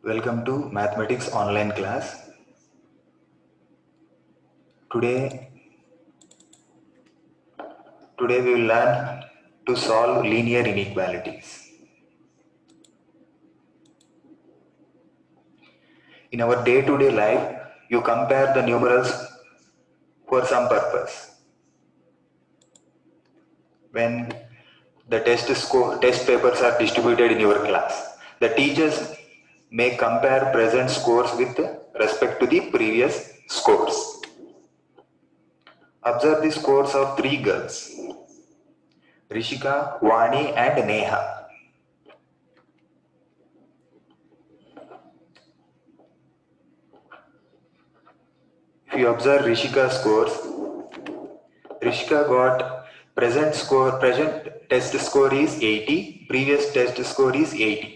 Welcome to Mathematics online class. Today we will learn to solve linear inequalities. In our day-to-day life, you compare the numerals for some purpose. When the test papers are distributed in your class, the teachers may compare present scores with respect to the previous scores. Observe the scores of three girls, Rishika, Vani and Neha. If you observe Rishika's scores, Rishika got present test score is 80, previous test score is 80.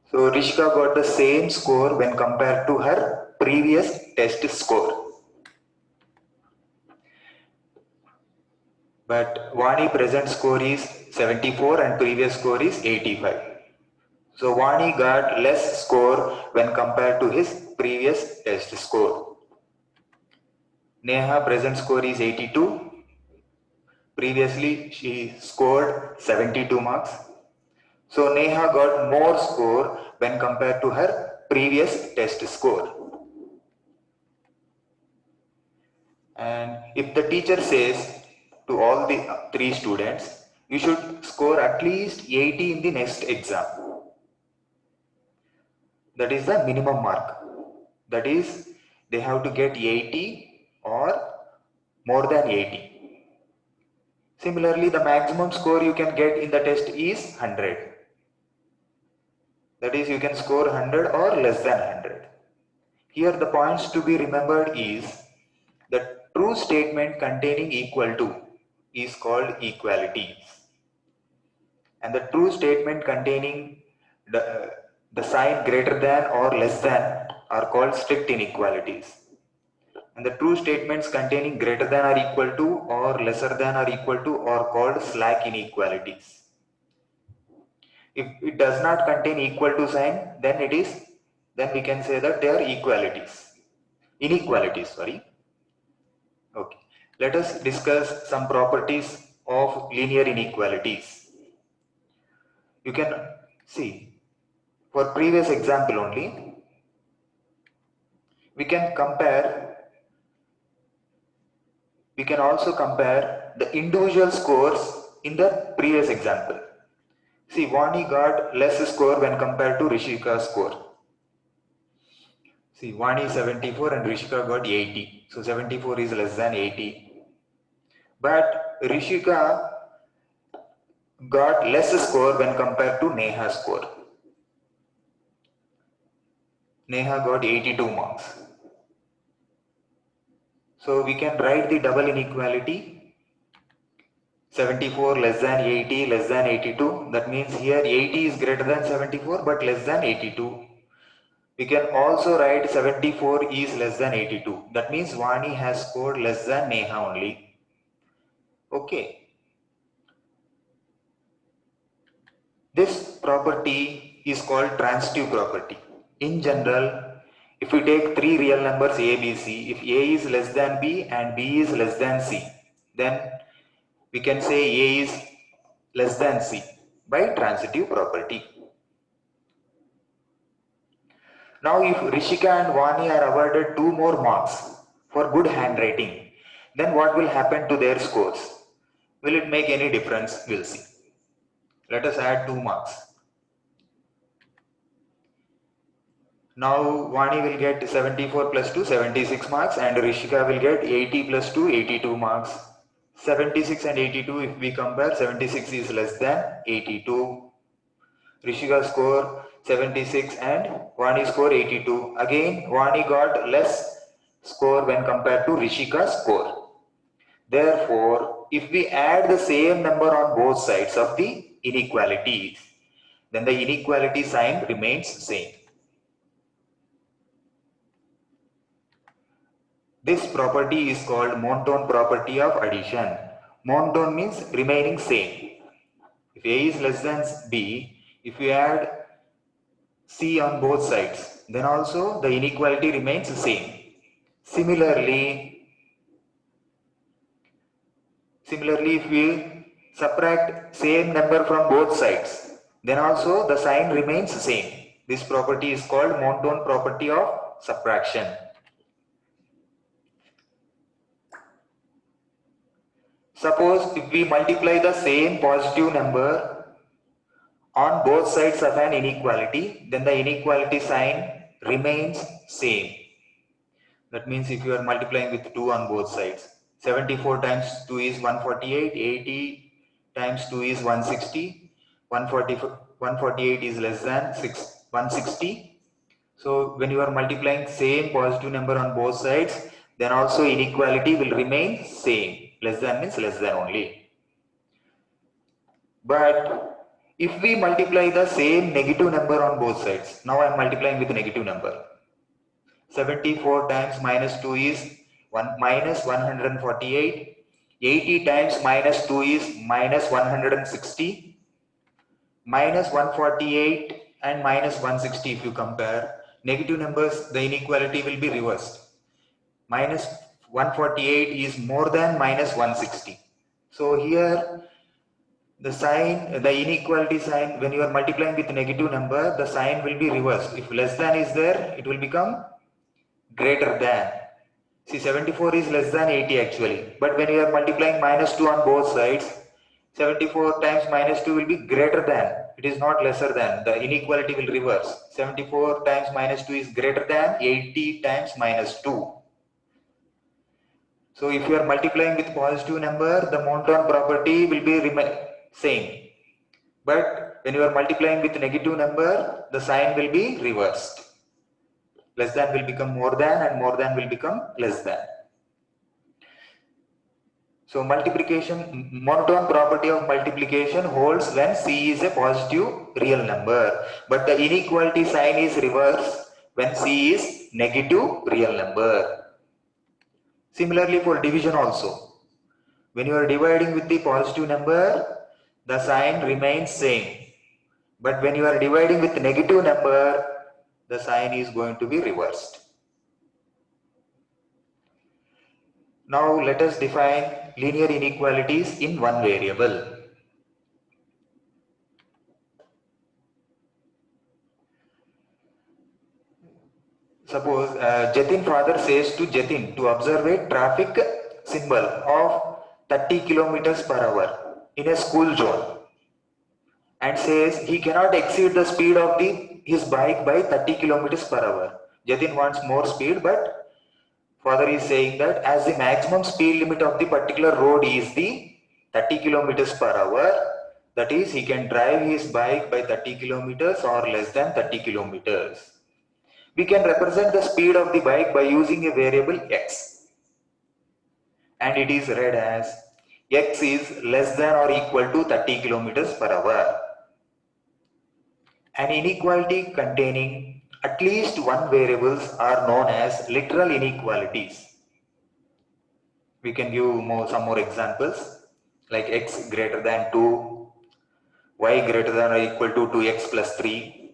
So Rishika got the same score when compared to her previous test score. But Vani present score is 74 and previous score is 85. So Vani got less score when compared to his previous test score. Neha present score is 82. Previously she scored 72 marks. So Neha got more score when compared to her previous test score. And if the teacher says to all the three students, you should score at least 80 in the next exam. That is the minimum mark. That is, they have to get 80 or more than 80. Similarly, the maximum score you can get in the test is 100. That is, you can score 100 or less than 100. Here the points to be remembered is the true statement containing equal to is called equalities. And the true statement containing the sign greater than or less than are called strict inequalities. And the true statements containing greater than or equal to or lesser than or equal to are called slack inequalities. If it does not contain equal to sign, then we can say that they are inequalities, sorry. Okay. Let us discuss some properties of linear inequalities. You can see, for previous example only, we can also compare the individual scores in the previous example. See, Vani got less score when compared to Rishika's score. See, Vani 74 and Rishika got 80. So 74 is less than 80. But Rishika got less score when compared to Neha's score. Neha got 82 marks. So we can write the double inequality 74 less than 80 less than 82. That means here 80 is greater than 74 but less than 82. We can also write 74 is less than 82. That means Vani has scored less than Neha only. Okay. This property is called transitive property. In general, if we take three real numbers A, B, C, if A is less than B and B is less than C, then we can say A is less than C by transitive property. Now if Rishika and Vani are awarded 2 more marks for good handwriting, then what will happen to their scores? Will it make any difference? We'll see. Let us add 2 marks. Now Vani will get 74 plus 2, 76 marks, and Rishika will get 80 plus 2, 82 marks. 76 and 82, if we compare, 76 is less than 82. Rishika score 76 and Vani score 82. Again, Vani got less score when compared to Rishika's score. Therefore, if we add the same number on both sides of the inequalities, then the inequality sign remains same. This property is called monotone property of addition. Monotone means remaining same. If A is less than B, if we add C on both sides, then also the inequality remains the same. Similarly, if we subtract same number from both sides, then also the sign remains the same. This property is called monotone property of subtraction. Suppose if we multiply the same positive number on both sides of an inequality, then the inequality sign remains same. That means if you are multiplying with 2 on both sides, 74 times 2 is 148, 80 times 2 is 160, 148 is less than 160. So when you are multiplying same positive number on both sides, then also inequality will remain same. Less than means less than only. But if we multiply the same negative number on both sides, now I am multiplying with negative number. 74 times minus 2 is minus 148. 80 times minus 2 is minus 160. Minus 148 and minus 160, if you compare negative numbers, the inequality will be reversed. Minus 148 is more than minus 160. So here the sign, the inequality sign, when you are multiplying with negative number, the sign will be reversed. If less than is there, it will become greater than. See, 74 is less than 80 actually, but when you are multiplying minus 2 on both sides, 74 times minus 2 will be greater than. It is not lesser than. The inequality will reverse. 74 times minus 2 is greater than 80 times minus 2. So if you are multiplying with positive number, the monotone property will be same. But when you are multiplying with negative number, the sign will be reversed. Less than will become more than and more than will become less than. So multiplication, monotone property of multiplication holds when C is a positive real number, but the inequality sign is reversed when C is negative real number. Similarly for division also, when you are dividing with the positive number, the sign remains same, but when you are dividing with negative number, the sign is going to be reversed. Now let us define linear inequalities in one variable. Suppose Jatin father says to Jatin to observe a traffic symbol of 30 kilometers per hour in a school zone and says he cannot exceed the speed of his bike by 30 kilometers per hour. Jatin wants more speed, but father is saying that as the maximum speed limit of the particular road is the 30 kilometers per hour, that is he can drive his bike by 30 kilometers or less than 30 kilometers. We can represent the speed of the bike by using a variable x, and it is read as x is less than or equal to 30 kilometers per hour. An inequality containing at least one variables are known as literal inequalities. We can give some more examples like x greater than 2, y greater than or equal to 2x plus 3,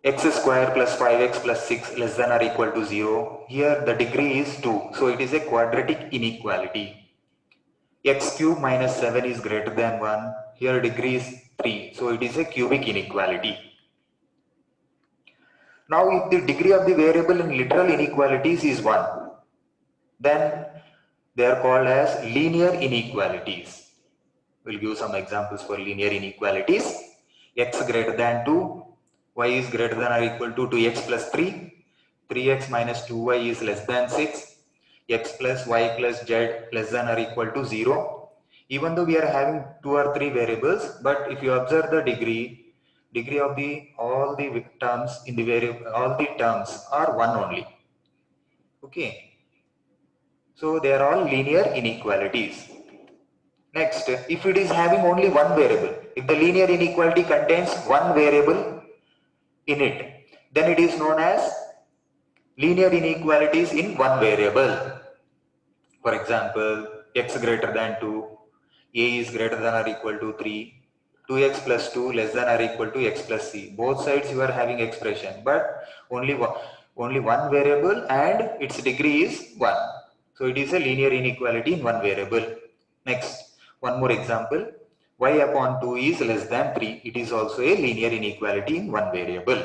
x square plus 5x plus 6 less than or equal to 0. Here the degree is 2, so it is a quadratic inequality. X cube minus 7 is greater than 1. Here degree is 3, so it is a cubic inequality. Now if the degree of the variable in literal inequalities is 1, then they are called as linear inequalities. We'll give some examples for linear inequalities. X greater than 2, y is greater than or equal to 2x plus 3, 3x minus 2y is less than 6, x plus y plus z less than or equal to 0. Even though we are having 2 or 3 variables, but if you observe the degree of all the terms in the variable, all the terms are 1 only. Okay. So they are all linear inequalities. Next, if it is having only one variable, if the linear inequality contains one variable in it, then it is known as linear inequalities in one variable. For example, x greater than 2, a is greater than or equal to 3, 2x plus 2 less than or equal to x plus c. Both sides you are having expression, but only one variable and its degree is 1. So it is a linear inequality in one variable. Next, one more example. Y upon 2 is less than 3. It is also a linear inequality in one variable.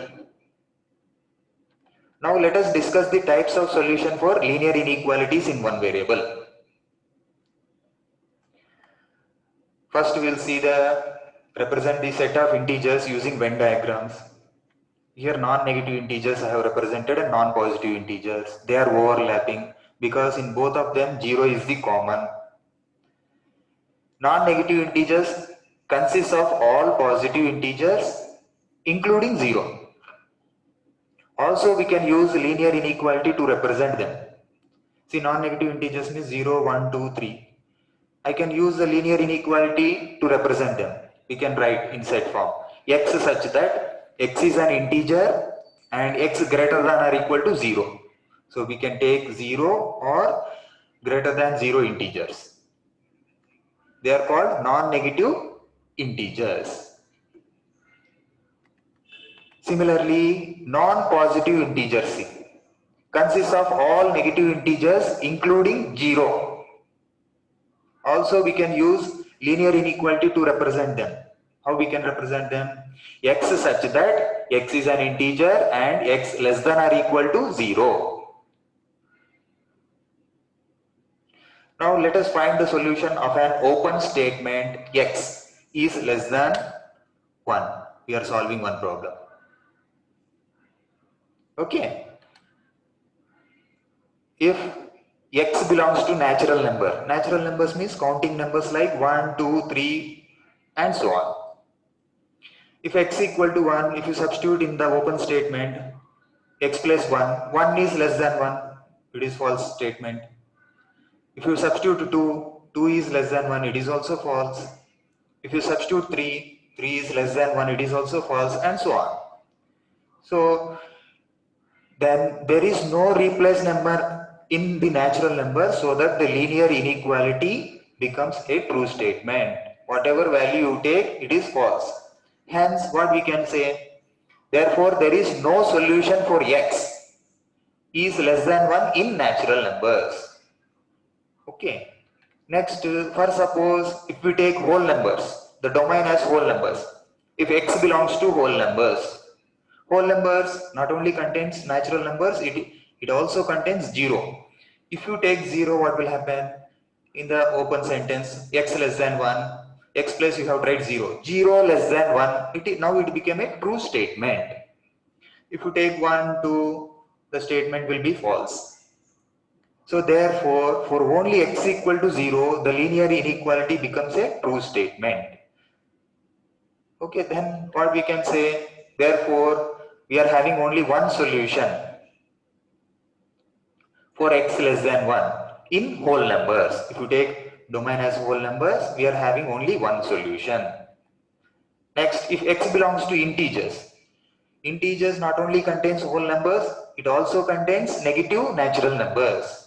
Now let us discuss the types of solution for linear inequalities in one variable. First we will see represent the set of integers using Venn diagrams. Here non-negative integers I have represented and non-positive integers. They are overlapping because in both of them 0 is the common. Non-negative integers consist of all positive integers including 0. Also we can use linear inequality to represent them. See, non-negative integers means 0, 1, 2, 3. I can use the linear inequality to represent them. We can write in set form x such that x is an integer and x greater than or equal to 0. So we can take 0 or greater than 0 integers. They are called non-negative integers. Similarly, non-positive integers consists of all negative integers including 0. Also we can use linear inequality to represent them. How we can represent them? X such that x is an integer and x less than or equal to 0. Now let us find the solution of an open statement x is less than 1. We are solving one problem. Okay. If x belongs to natural numbers means counting numbers like 1, 2, 3 and so on. If x equal to 1, if you substitute in the open statement x plus 1, 1 is less than 1, it is false statement. If you substitute 2, 2 is less than 1, it is also false. If you substitute 3, 3 is less than 1, it is also false, and so on. So then there is no replace number in the natural number, so that the linear inequality becomes a true statement. Whatever value you take, it is false. Hence what we can say, therefore there is no solution for x is less than 1 in natural numbers. Okay. Next, for suppose if we take whole numbers, the domain has whole numbers. If x belongs to whole numbers not only contains natural numbers, it also contains 0. If you take 0, what will happen? In the open sentence, x less than 1, x plus you have tried 0. 0 less than 1, now it became a true statement. If you take 1, 2, the statement will be false. So therefore, for only x equal to 0, the linear inequality becomes a true statement. Okay, then what we can say, therefore, we are having only one solution for x less than 1 in whole numbers. If you take domain as whole numbers, we are having only one solution. Next, if x belongs to integers not only contains whole numbers, it also contains negative natural numbers.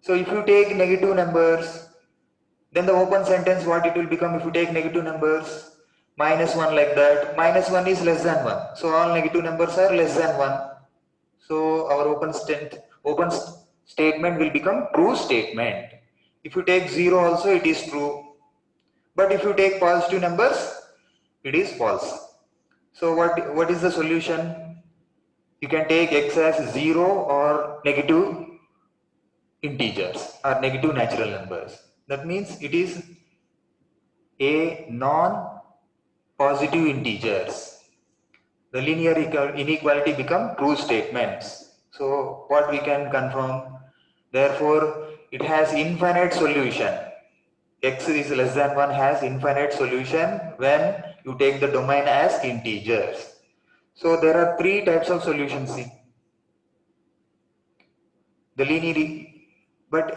So if you take negative numbers, then the open sentence what it will become if you take negative numbers? Minus 1 like that. Minus 1 is less than 1. So all negative numbers are less than 1. So our open statement will become true statement. If you take 0 also it is true. But if you take positive numbers, it is false. So what is the solution? You can take x as 0 or negative integers or negative natural numbers. That means it is a non-positive integers. The linear inequality become true statements. So what we can confirm? Therefore, it has infinite solution. X is less than 1 has infinite solution when you take the domain as integers. So there are three types of solutions. See, the linear, but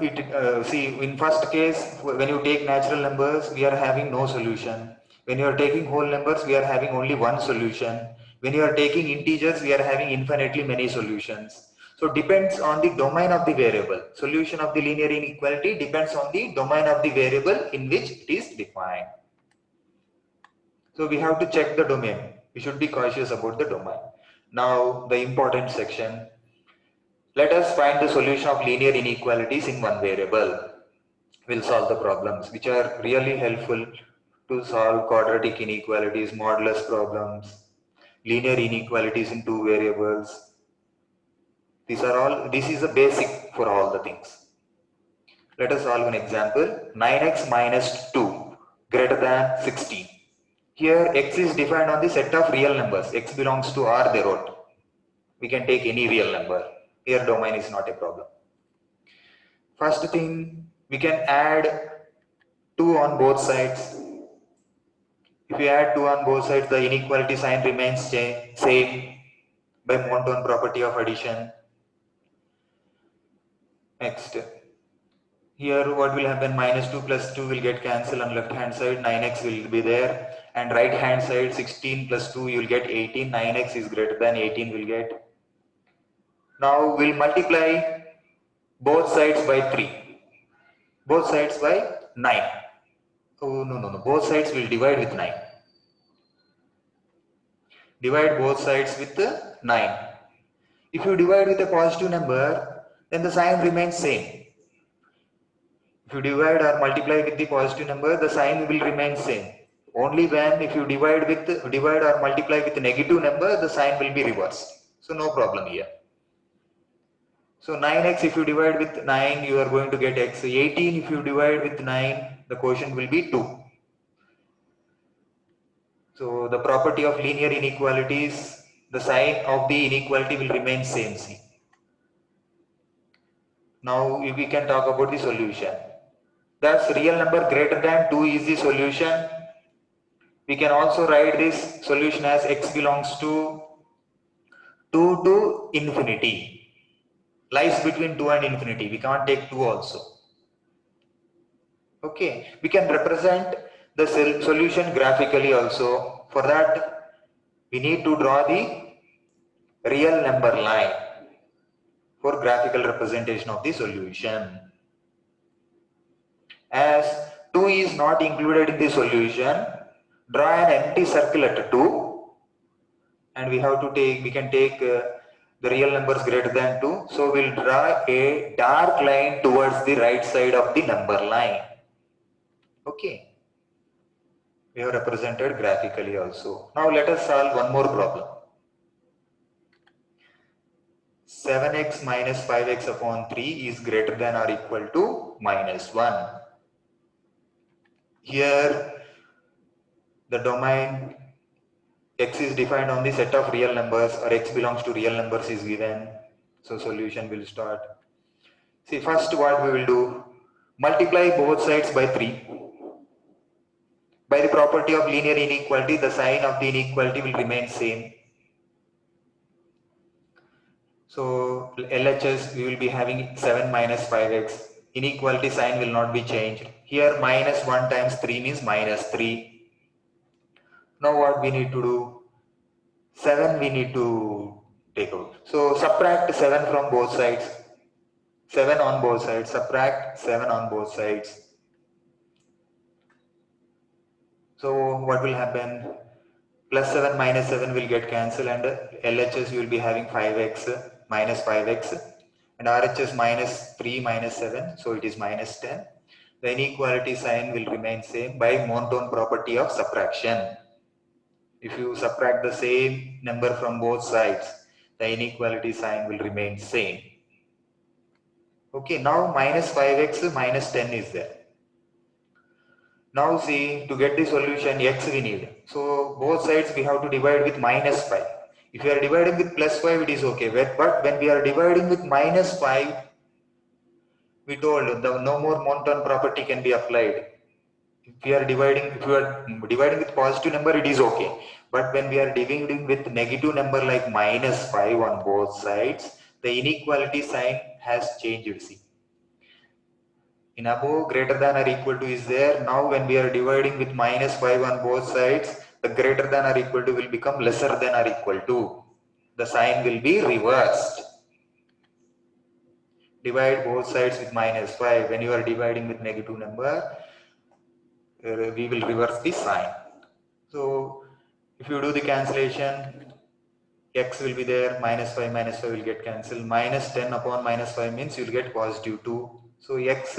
see, in first case, when you take natural numbers, we are having no solution. When you are taking whole numbers, we are having only one solution. When you are taking integers, we are having infinitely many solutions. So depends on the domain of the variable. Solution of the linear inequality depends on the domain of the variable in which it is defined. So we have to check the domain. We should be cautious about the domain. Now the important section. Let us find the solution of linear inequalities in one variable. We'll solve the problems which are really helpful to solve quadratic inequalities, modulus problems, linear inequalities in two variables. This is a basic for all the things. Let us solve an example. 9x minus 2 greater than 16. Here x is defined on the set of real numbers. X belongs to R, they wrote. We can take any real number. Here domain is not a problem. First thing, we can add 2 on both sides. If you add 2 on both sides, the inequality sign remains same by monotone property of addition. Next, here what will happen, minus 2 plus 2 will get cancelled on left hand side, 9x will be there, and right hand side 16 plus 2 you will get 18, 9x is greater than 18 will get. Now we'll multiply both sides by 3, both sides by 9. Oh no, both sides will divide with 9. Divide both sides with 9. If you divide with a positive number, then the sign remains same. If you divide or multiply with the positive number, the sign will remain same. Only when if you divide or multiply with a negative number, the sign will be reversed. So no problem here. So 9x if you divide with 9, you are going to get x. 18 if you divide with 9, the quotient will be 2. So the property of linear inequalities, the sign of the inequality will remain same. See. Now we can talk about the solution. Thus real number greater than 2 is the solution. We can also write this solution as x belongs to 2 to infinity. Lies between 2 and infinity. We can't take 2 also. Okay. We can represent the solution graphically also. For that, we need to draw the real number line for graphical representation of the solution. As 2 is not included in the solution, draw an empty circle at 2, and we can take the real numbers greater than 2. So we'll draw a dark line towards the right side of the number line. Okay. We have represented graphically also. Now let us solve one more problem. 7x minus 5x upon 3 is greater than or equal to minus 1. Here the domain x is defined on the set of real numbers, or x belongs to real numbers is given. So solution will start. See, first what we will do, multiply both sides by 3. By the property of linear inequality, the sign of the inequality will remain same. So LHS, we will be having 7 minus 5x. Inequality sign will not be changed. Here minus 1 times 3 means minus 3. Now what we need to do? 7 we need to take out. So subtract 7 from both sides. 7 on both sides. Subtract 7 on both sides. So what will happen? Plus 7 minus 7 will get cancelled, and LHS you will be having 5x minus 5x, and RHS minus 3 minus 7, so it is minus 10. The inequality sign will remain same by monotone property of subtraction. If you subtract the same number from both sides, the inequality sign will remain same. Okay, now minus 5x minus 10 is there. Now see, to get the solution x we need. So both sides we have to divide with minus 5. If we are dividing with plus 5, it is okay. But when we are dividing with minus 5, we told no more monotone property can be applied. If you are dividing with positive number, it is okay. But when we are dividing with negative number like minus 5 on both sides, the inequality sign has changed. See. In above, greater than or equal to is there. Now when we are dividing with minus 5 on both sides, the greater than or equal to will become lesser than or equal to. The sign will be reversed. Divide both sides with minus 5. When you are dividing with negative number, we will reverse the sign. So If you do the cancellation, x will be there, minus 5 will get cancelled, minus 10 upon minus 5 means you will get positive 2. So x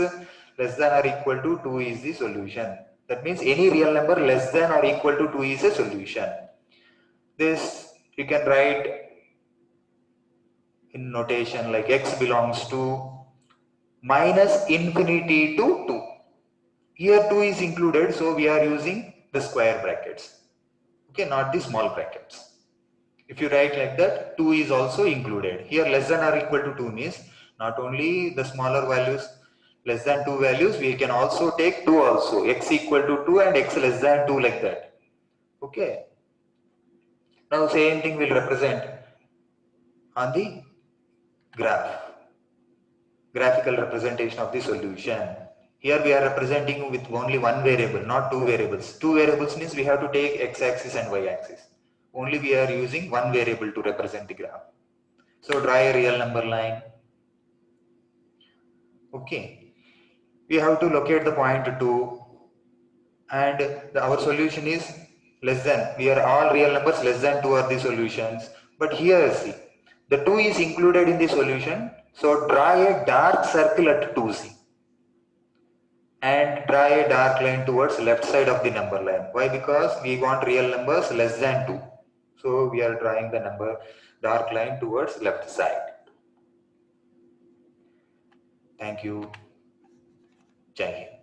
less than or equal to 2 is the solution. That means any real number less than or equal to 2 is a solution. This you can write in notation like x belongs to minus infinity to 2. Here 2 is included, so we are using the square brackets. Okay, not the small brackets. If you write like that, 2 is also included. Here less than or equal to 2 means not only the smaller values, less than 2 values, we can also take 2 also. X equal to 2 and x less than 2 like that. Okay. Now same thing will represent on the graph. Graphical representation of the solution. Here we are representing with only one variable, not two variables. Two variables means we have to take x-axis and y-axis. Only we are using one variable to represent the graph. So draw a real number line. Okay. We have to locate the point 2 and our solution is less than. We are all real numbers less than 2 are the solutions. But here see, the 2 is included in the solution. So draw a dark circle at 2c. And draw a dark line towards left side of the number line. Why? Because we want real numbers less than 2. So we are drawing the number dark line towards left side. Thank you. Jai Hind.